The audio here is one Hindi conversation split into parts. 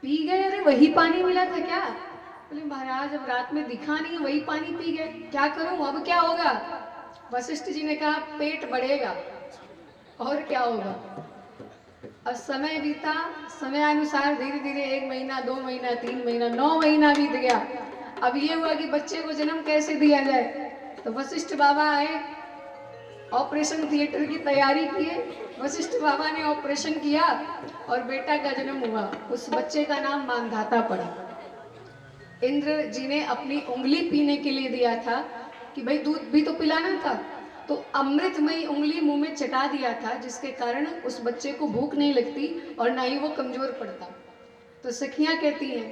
पी गए? अरे वही पानी मिला था क्या? बोले महाराज अब रात में दिखा नहीं, वही पानी पी गए, क्या करूं, अब क्या होगा? वशिष्ठ जी ने कहा पेट बढ़ेगा और क्या होगा। अब समय बीता, समय अनुसार धीरे धीरे 1 महीना, 2 महीना, 3 महीना, 9 महीना बीत गया। अब ये हुआ कि बच्चे को जन्म कैसे दिया जाए। तो वशिष्ठ बाबा आए, ऑपरेशन थिएटर की तैयारी किए। वशिष्ठ बाबा ने ऑपरेशन किया और बेटा का जन्म हुआ। उस बच्चे का नाम मानधाता पड़ा। इंद्र जी ने अपनी उंगली पीने के लिए दिया था कि भाई दूध भी तो पिलाना था, तो अमृतमयी उंगली मुंह में चटा दिया था, जिसके कारण उस बच्चे को भूख नहीं लगती और ना ही वो कमजोर पड़ता। तो सखियां कहती हैं,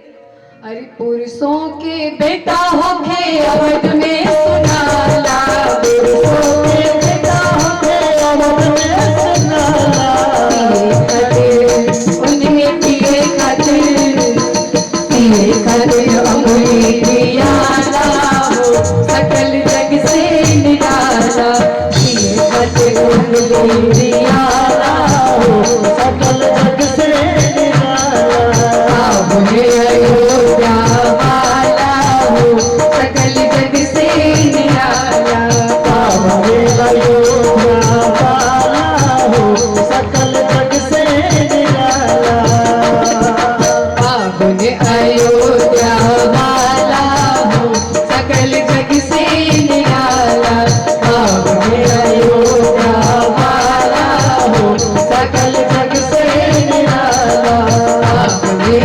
अरे पुरुषों के बेटा होके अवध में सुनाला, पुरुषों के बेटा होके अवध में सुनाला, उन्हें पिए खातिर, पिए खातिर अमृत पियाला हो, सकल जग से निराला, पिए खातिर अमृत पियाला हो, सकल जग से अयोध्या वाला हो, सकल जग से निराला, अयोध्या वाला हो, सकल जग से निराला, अयोध्या वाला हो, सकल जग से निराला, अयोध्या वाला हो, सकल जग से निराला,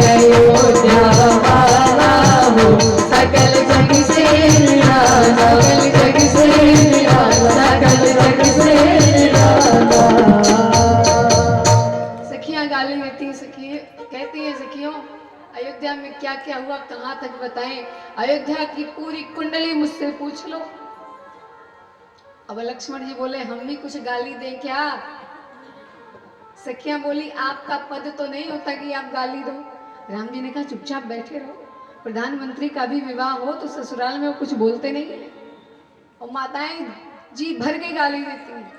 अयोध्या वाला हो, सकल जग से निराला, सकल जग से निराला, सकल जग से निराला। सखियां गाली देती हैं, सखी कहती हैं, सखियों अयोध्या में क्या क्या हुआ कहां तक बताएं, अयोध्या की पूरी कुंडली मुझसे पूछ लो। अब लक्ष्मण जी बोले हम भी कुछ गाली दें क्या? सखियां बोली आपका पद तो नहीं होता कि आप गाली दो। राम जी ने कहा चुपचाप बैठे रहो, प्रधानमंत्री का भी विवाह हो तो ससुराल में वो कुछ बोलते नहीं है, और माताएं जी भर के गाली देती हैं।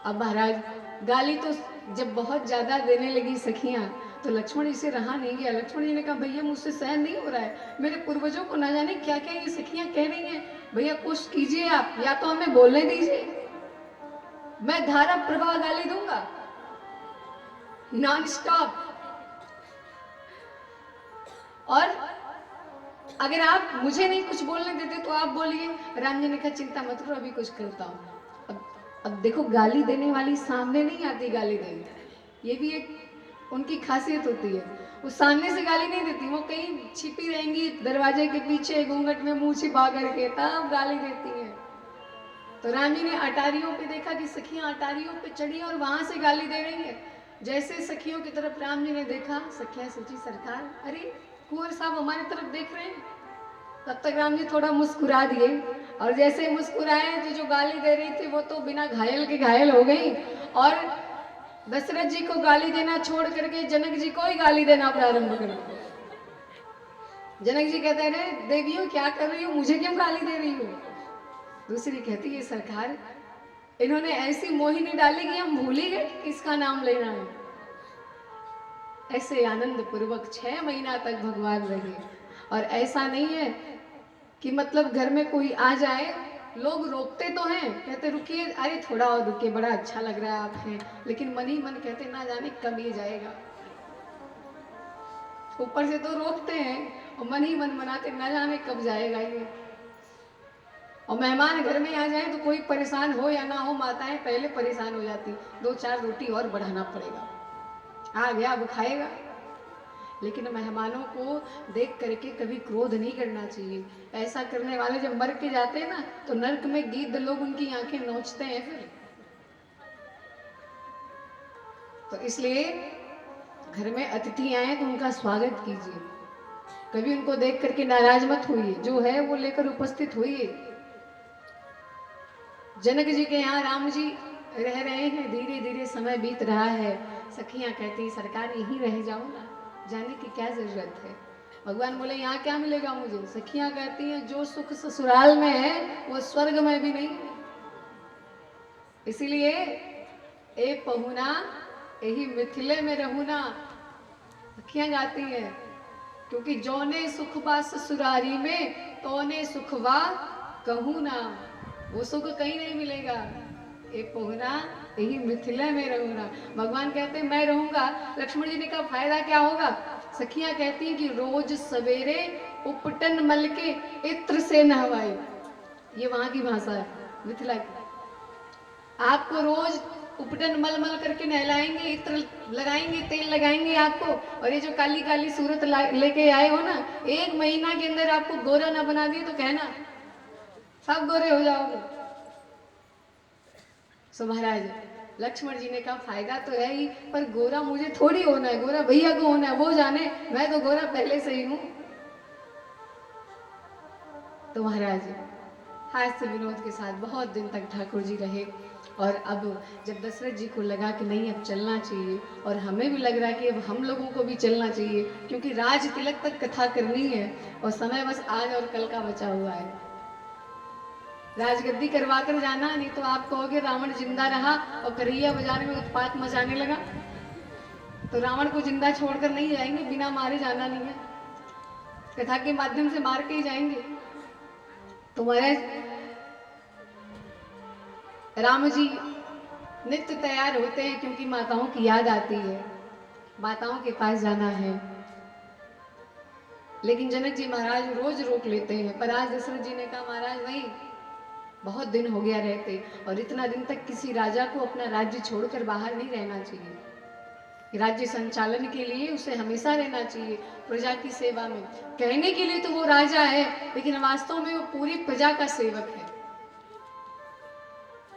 अब महाराज गाली तो जब बहुत ज्यादा देने लगी सखियां, तो लक्ष्मण जी से रहा नहीं गया। लक्ष्मण जी ने कहा भैया मुझसे सहन नहीं हो रहा है, मेरे पूर्वजों को ना जाने क्या क्या ये सखियां कह रही हैं, भैया कुछ कीजिए आप, या तो हमें बोलने दीजिए, मैं धारा प्रवाह गाली दूंगा नॉन स्टॉप, और अगर आप मुझे नहीं कुछ बोलने देते तो आप बोलिए। राम जी ने कहा चिंता मत करो अभी कुछ करता हूं। अब देखो गाली देने वाली सामने नहीं आती गाली देने, ये भी एक उनकी खासियत होती है, वो सामने से गाली नहीं देती, वो कहीं छिपी रहेंगी दरवाजे के पीछे घूंघट में मुंह छिपा करके तब गाली देती हैं। तो राम जी ने अटारियों पे देखा कि सखियां अटारियों पे चढ़ी और वहां से गाली दे रही है। जैसे सखियों की तरफ राम जी ने देखा, सखियां सोची सरकार अरे कुंवर साहब हमारी तरफ देख रहे हैं। तब तक राम जी थोड़ा मुस्कुरा दिए, और जैसे मुस्कुराए तो जो गाली दे रही थी वो तो बिना घायल के घायल हो गई, और दशरथ जी को गाली देना छोड़ करके जनक जी को ही गाली देना प्रारंभ कर दिया। जनक जी कहते हैं देवियों क्या कर रही हो, मुझे क्यों गाली दे रही हो? दूसरी कहती है सरकार इन्होंने ऐसी मोहिनी डाली कि हम भूल ही गए किसका नाम लेना है। ऐसे आनंद पूर्वक 6 महीना तक भगवान रहे, और ऐसा नहीं है कि मतलब घर में कोई आ जाए, लोग रोकते तो हैं, कहते रुकिए, अरे थोड़ा और रुकिए, बड़ा अच्छा लग रहा है आप हैं, लेकिन मन ही मन कहते ना जाने कब ये जाएगा। ऊपर से तो रोकते हैं और मन ही मन मनाते ना जाने कब जाएगा ये। और मेहमान घर में आ जाए तो कोई परेशान हो या ना हो, माताएं पहले परेशान हो जाती, 2-4 रोटी और बढ़ाना पड़ेगा, आ गया अब खाएगा। लेकिन मेहमानों को देख करके कभी क्रोध नहीं करना चाहिए। ऐसा करने वाले जब मर के जाते हैं ना, तो नरक में गिद्ध लोग उनकी आंखें नोचते हैं फिर। तो इसलिए घर में अतिथि आए तो उनका स्वागत कीजिए, कभी उनको देख करके नाराज मत होइए, जो है वो लेकर उपस्थित होइए। जनक जी के यहाँ राम जी रह रहे हैं, धीरे धीरे समय बीत रहा है। सखियां कहती सरकार यहीं रह जाओ ना, जाने की क्या जरूरत है। भगवान बोले यहाँ क्या मिलेगा मुझे। सखियां कहती हैं जो सुख ससुराल में है वो स्वर्ग में भी नहीं है। इसीलिए ए पहुना यही मिथिले में रहूना, सखियां गाती हैं, क्योंकि जौने सुखबा ससुरारी में तोने सुखबा कहूँ ना, वो सुख कहीं नहीं मिलेगा। ए पोहना यही मिथिला में रहूंगा। भगवान कहते हैं मैं रहूंगा। लक्ष्मण जी ने कहा फायदा क्या होगा? सखियां कहती हैं कि रोज सवेरे उपटन मल के इत्र से नहवाई। ये वहां की भाषा है, मिथिला की। आपको रोज उपटन मल मल करके नहलाएंगे, इत्र लगाएंगे, तेल लगाएंगे आपको। और ये जो काली काली सूरत लेके आए हो ना, 1 महीना के अंदर आपको गोरा ना बना दिए तो कहना, सब गोरे हो जाओगे। सो महाराज लक्ष्मण जी ने कहा फायदा तो है ही, पर गोरा मुझे थोड़ी होना है, गोरा भैया को होना है, वो जाने, मैं तो गोरा पहले से ही हूं। तो महाराज हास्य विनोद के साथ बहुत दिन तक ठाकुर जी रहे। और अब जब दशरथ जी को लगा कि नहीं अब चलना चाहिए, और हमें भी लग रहा है कि अब हम लोगों को भी चलना चाहिए, क्योंकि राज तिलक तक कथा करनी है और समय बस आज और कल का बचा हुआ है। राजगद्दी करवा कर जाना, नहीं तो आप कहोगे रावण जिंदा रहा और करैया बाजार में उत्पात मचाने लगा। तो रावण को जिंदा छोड़कर नहीं जाएंगे, बिना मारे जाना नहीं है, कथा के माध्यम से मार के ही जाएंगे। तो महाराज राम जी नित्य तैयार होते हैं, क्योंकि माताओं की याद आती है, माताओं के पास जाना है। लेकिन जनक जी महाराज रोज रोक लेते हैं, पर आज दशरथ जी ने कहा महाराज नहीं, बहुत दिन हो गया रहते, और इतना दिन तक किसी राजा को अपना राज्य छोड़कर बाहर नहीं रहना चाहिए। राज्य संचालन के लिए उसे हमेशा रहना चाहिए, प्रजा की सेवा में। कहने के लिए तो वो राजा है, लेकिन वास्तव में वो पूरी प्रजा का सेवक है।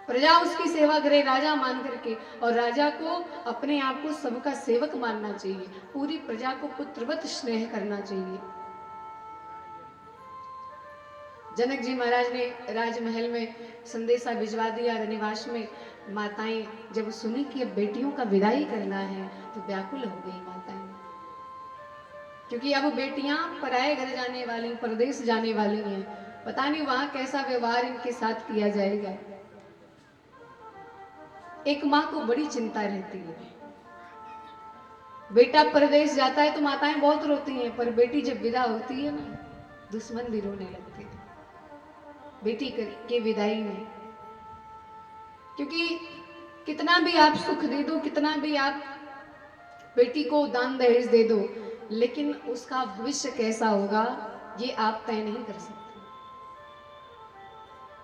प्रजा उसकी सेवा करे राजा मान करके, और राजा को अपने आप को सबका सेवक मानना चाहिए, पूरी प्रजा को पुत्रवत स्नेह करना चाहिए। जनक जी महाराज ने राजमहल में संदेशा भिजवा दिया। रनिवास में माताएं जब सुनी कि अब बेटियों का विदाई करना है तो व्याकुल हो गई माताएं, क्योंकि अब बेटियां पराये घर जाने वाली, परदेश जाने वाली हैं। पता नहीं वहां कैसा व्यवहार इनके साथ किया जाएगा। एक माँ को बड़ी चिंता रहती है, बेटा परदेश जाता है तो माताएं बहुत रोती हैं, पर बेटी जब विदा होती है ना, दुश्मन भी रोने लगते हैं बेटी के विदाई में। क्योंकि कितना भी आप सुख दे दो, कितना भी आप बेटी को दान दहेज दे दो, लेकिन उसका भविष्य कैसा होगा ये आप तय नहीं कर सकते।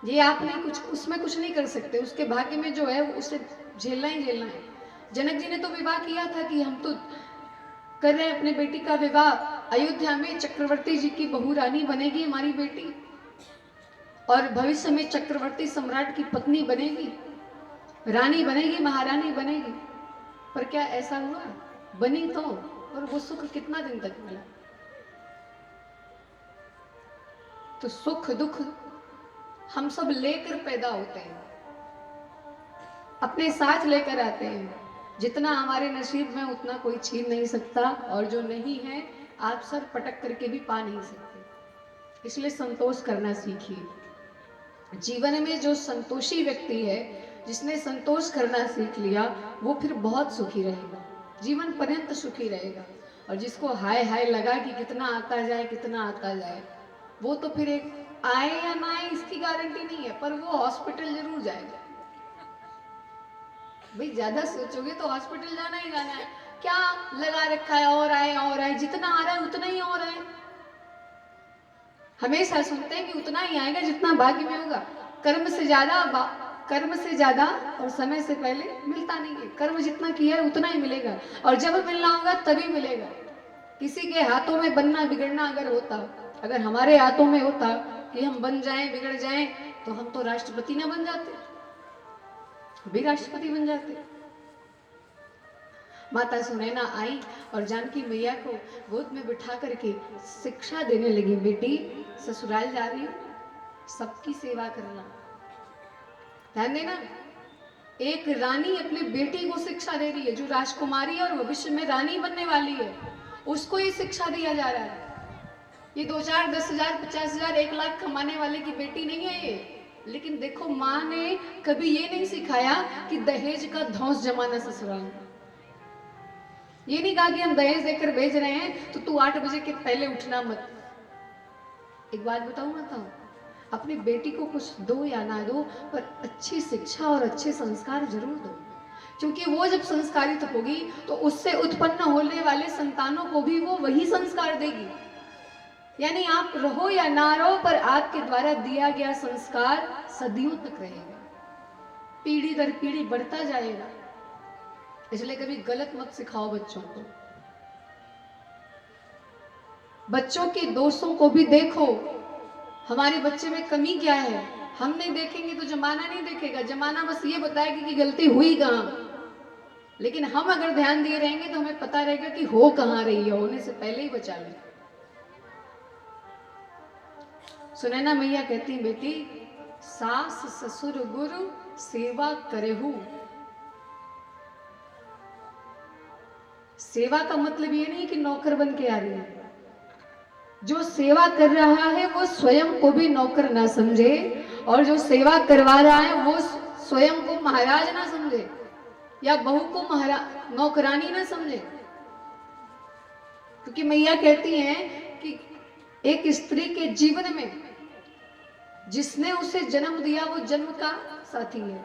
ये आप नहीं कुछ उसमें कुछ नहीं कर सकते, उसके भाग्य में जो है उसे झेलना ही झेलना है। जनक जी ने तो विवाह किया था कि हम तो कर रहे हैं अपने बेटी का विवाह, अयोध्या में चक्रवर्ती जी की बहू रानी बनेगी हमारी बेटी, और भविष्य में चक्रवर्ती सम्राट की पत्नी बनेगी, रानी बनेगी, महारानी बनेगी। पर क्या ऐसा हुआ? बनी तो, और वो सुख कितना दिन तक मिला? तो सुख दुख हम सब लेकर पैदा होते हैं, अपने साथ लेकर आते हैं। जितना हमारे नसीब में उतना कोई छीन नहीं सकता, और जो नहीं है आप सर पटक करके भी पा नहीं सकते। इसलिए संतोष करना सीखिए। जीवन में जो संतोषी व्यक्ति है, जिसने संतोष करना सीख लिया, वो फिर बहुत सुखी रहेगा, जीवन पर्यंत सुखी रहेगा। और जिसको हाय हाय लगा कि कितना आता जाए कितना आता जाए, वो तो फिर एक आए या ना आए इसकी गारंटी नहीं है, पर वो हॉस्पिटल जरूर जाएगा। भाई ज्यादा सोचोगे तो हॉस्पिटल जाना ही जाना है। क्या लगा रखा है और आए, जितना आ रहा है उतना ही और आए। हमेशा सुनते हैं कि उतना ही आएगा जितना भाग्य में होगा। कर्म से ज्यादा और समय से पहले मिलता नहीं है। कर्म जितना किया है उतना ही मिलेगा, और जब मिलना होगा तभी मिलेगा। किसी के हाथों में बनना बिगड़ना अगर होता, अगर हमारे हाथों में होता कि हम बन जाएं बिगड़ जाएं, तो हम तो राष्ट्रपति ना बन जाते, भी राष्ट्रपति बन जाते। माता सुनैना आई और जानकी मैया को गोद में बिठा करके शिक्षा देने लगी, बेटी ससुराल जा रही हो, सबकी सेवा करना। ध्यान देना, एक रानी अपनी बेटी को शिक्षा दे रही है, जो राजकुमारी है और भविष्य में रानी बनने वाली है, उसको ये शिक्षा दिया जा रहा है। ये 2-4, 10,000, 50,000, 1 लाख कमाने वाले की बेटी नहीं है ये। लेकिन देखो, माँ ने कभी ये नहीं सिखाया कि दहेज का धौंस जमाना ससुराल में। ये नहीं कहा कि हम दहेज देकर भेज रहे हैं तो तू 8 बजे के पहले उठना मत। एक बात बताऊं ना, तो अपनी बेटी को कुछ दो या ना दो, पर अच्छी शिक्षा और अच्छे संस्कार जरूर दो, क्योंकि वो जब संस्कारित होगी तो उससे उत्पन्न होने वाले संतानों को भी वो वही संस्कार देगी। यानी आप रहो या ना रहो, पर आपके द्वारा दिया गया संस्कार सदियों तक रहेगा, पीढ़ी दर पीढ़ी बढ़ता जाएगा। इसलिए कभी गलत मत सिखाओ बच्चों को। बच्चों के दोषों को भी देखो, हमारे बच्चे में कमी क्या है। हम नहीं देखेंगे तो जमाना नहीं देखेगा, जमाना बस ये बताएगा कि गलती हुई कहां, लेकिन हम अगर ध्यान दिए रहेंगे तो हमें पता रहेगा कि हो कहां रही है, होने से पहले ही बचा लें। सुनैना मैया कहती हैं, बेटी सास ससुर गुरु सेवा करेहू। सेवा का मतलब ये नहीं कि नौकर बन के आ रही है। जो सेवा कर रहा है वो स्वयं को भी नौकर ना समझे, और जो सेवा करवा रहा है वो स्वयं को महाराज ना समझे, या बहू को नौकरानी ना समझे। क्योंकि मैया कहती हैं कि एक स्त्री के जीवन में जिसने उसे जन्म दिया वो जन्म का साथी है,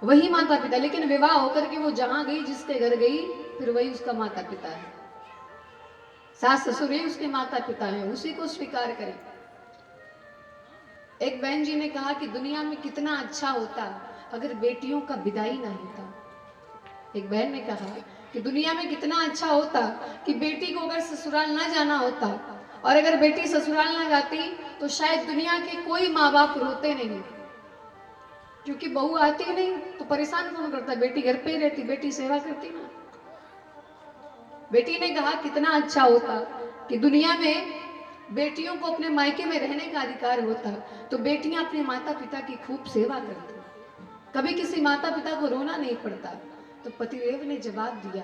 वही माता पिता। लेकिन विवाह होकर के वो जहां गई, जिसके घर गई, फिर वही उसका माता पिता है। सास ससुर ही उसके माता पिता हैं, उसी को स्वीकार करें। एक बहन जी ने कहा कि दुनिया में कितना अच्छा होता अगर बेटियों का विदाई ना होता। एक बहन ने कहा कि दुनिया में कितना अच्छा होता कि बेटी को अगर ससुराल ना जाना होता, और अगर बेटी ससुराल ना जाती तो शायद दुनिया के कोई माँ बाप रोते नहीं, क्योंकि बहू आती नहीं तो परेशान कौन करता, बेटी घर पे ही रहती, बेटी सेवा करती ना। बेटी ने कहा कितना अच्छा होता कि दुनिया में बेटियों को अपने मायके में रहने का अधिकार होता, तो बेटियां अपने माता पिता की खूब सेवा करती, कभी किसी माता पिता को रोना नहीं पड़ता। तो पतिदेव ने जवाब दिया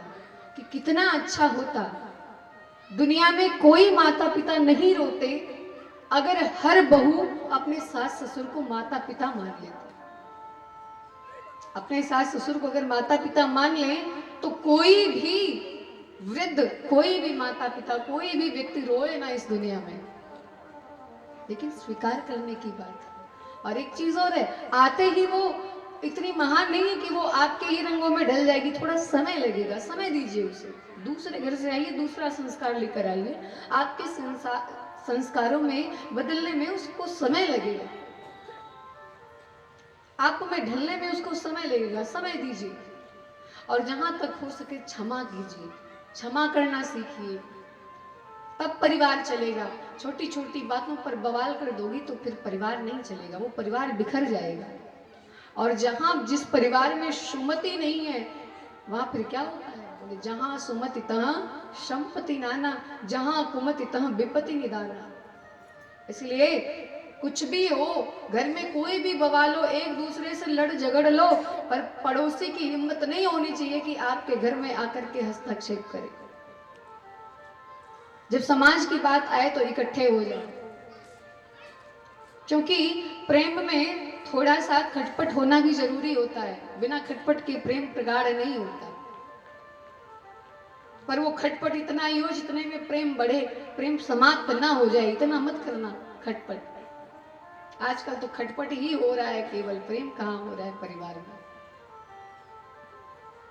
कि कितना अच्छा होता, दुनिया में कोई माता पिता नहीं रोते अगर हर बहू अपने सास ससुर को माता पिता मान लेती। अपने सास ससुर को अगर माता पिता मान ले तो कोई भी वृद्ध, कोई भी माता पिता, कोई भी व्यक्ति रोए ना इस दुनिया में। लेकिन स्वीकार करने की बात है। और एक चीज और है, आते ही वो इतनी महान नहीं है कि वो आपके ही रंगों में ढल जाएगी, थोड़ा समय लगेगा, समय दीजिए उसे। दूसरे घर से आइए, दूसरा संस्कार लेकर आइए, आपके संस्कारों में बदलने में उसको समय लगेगा, आप में ढलने में उसको समय लगेगा, समय दीजिए। और जहां तक हो सके क्षमा कीजिए, क्षमा करना सीखिए, तब परिवार चलेगा। छोटी छोटी बातों पर बवाल कर दोगी तो फिर परिवार नहीं चलेगा, वो परिवार बिखर जाएगा। और जहां जिस परिवार में सुमति नहीं है वहां फिर क्या होता है, बोले जहां सुमति तहां संपत्ति नाना, जहां कुमति तहां विपत्ति निदाना। इसलिए कुछ भी हो, घर में कोई भी बवाल हो, एक दूसरे से लड़ झगड़ लो, पर पड़ोसी की हिम्मत नहीं होनी चाहिए कि आपके घर में आकर के हस्तक्षेप करे। जब समाज की बात आए तो इकट्ठे हो जाओ, क्योंकि प्रेम में थोड़ा सा खटपट होना भी जरूरी होता है, बिना खटपट के प्रेम प्रगाढ़ नहीं होता। पर वो खटपट इतना ही हो जितने में प्रेम बढ़े, प्रेम समाप्त ना हो जाए, इतना मत करना खटपट। आजकल तो खटपट ही हो रहा है केवल, प्रेम कहाँ हो रहा है परिवार में।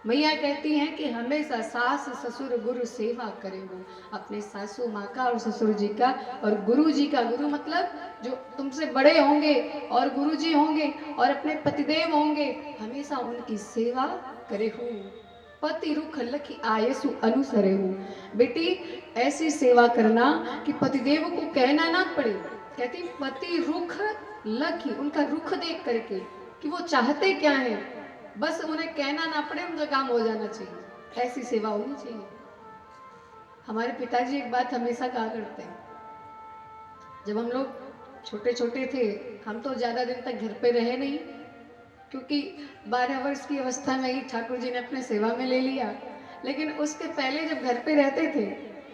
मैया कहती हैं कि हमेशा सास ससुर गुरु सेवा करे वो, अपने सासू माँ का और ससुर जी का और गुरु जी का। गुरु मतलब जो तुमसे बड़े होंगे, और गुरु जी होंगे, और अपने पतिदेव होंगे, हमेशा उनकी सेवा करे हो। पति रुख लखी आयसु अनुसरे हो। बेटी ऐसी सेवा करना कि पतिदेव को कहना ना पड़े। कहती पति रुख लखी, उनका रुख देख करके कि वो चाहते क्या है, बस उन्हें कहना ना पड़े, उनका काम हो जाना चाहिए, ऐसी सेवा होनी चाहिए। हमारे पिताजी एक बात हमेशा कहा करते हैं, जब हम लोग छोटे छोटे थे, हम तो ज्यादा दिन तक घर पे रहे नहीं, क्योंकि 12 वर्ष की अवस्था में ही ठाकुर जी ने अपने सेवा में ले लिया। लेकिन उसके पहले जब घर पे रहते थे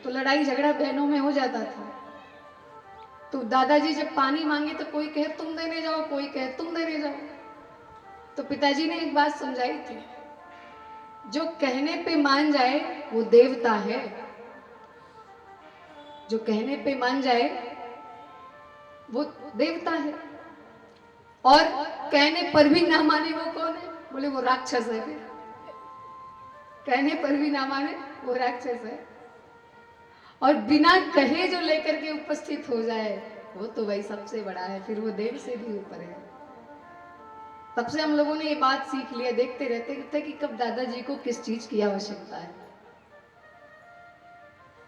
तो लड़ाई झगड़ा बहनों में हो जाता था। तो दादाजी जब पानी मांगे तो कोई कहे तुम देने जाओ, कोई कहे तुम देने जाओ। तो पिताजी ने एक बात समझाई थी, जो कहने पे मान जाए वो देवता है, जो कहने पे मान जाए वो देवता है, और कहने पर भी ना माने वो कौन है? बोले वो राक्षस है। फिर कहने पर भी ना माने वो राक्षस है, और बिना कहे जो लेकर के उपस्थित हो जाए वो तो भाई सबसे बड़ा है, फिर वो देव से भी ऊपर है। तब से हम लोगों ने ये बात सीख लिया, देखते रहते थे कि कब दादाजी को किस चीज की आवश्यकता है।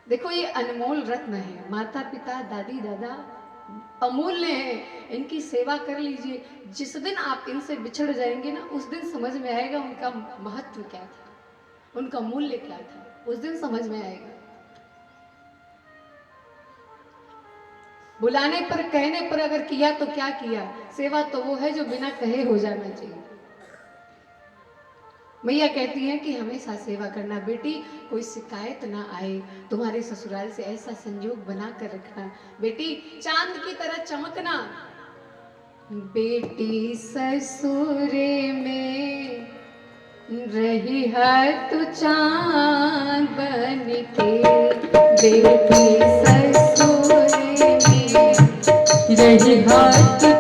देखो ये अनमोल रत्न है, माता पिता दादी दादा अमूल्य है, इनकी सेवा कर लीजिए। जिस दिन आप इनसे बिछड़ जाएंगे ना, उस दिन समझ में आएगा उनका महत्व क्या था, उनका मूल्य क्या था, उस दिन समझ में आएगा। बुलाने पर कहने पर अगर किया तो क्या किया, सेवा तो वो है जो बिना कहे हो जाना चाहिए। मैया कहती हैं कि हमेशा सेवा करना, बेटी कोई शिकायत ना आए, तुम्हारे ससुराल से ऐसा संयोग बना कर रखना, बेटी चांद की तरह चमकना। बेटी ससुरे में रही है तू चांद बन के, बेटी ससुरे में रही है तू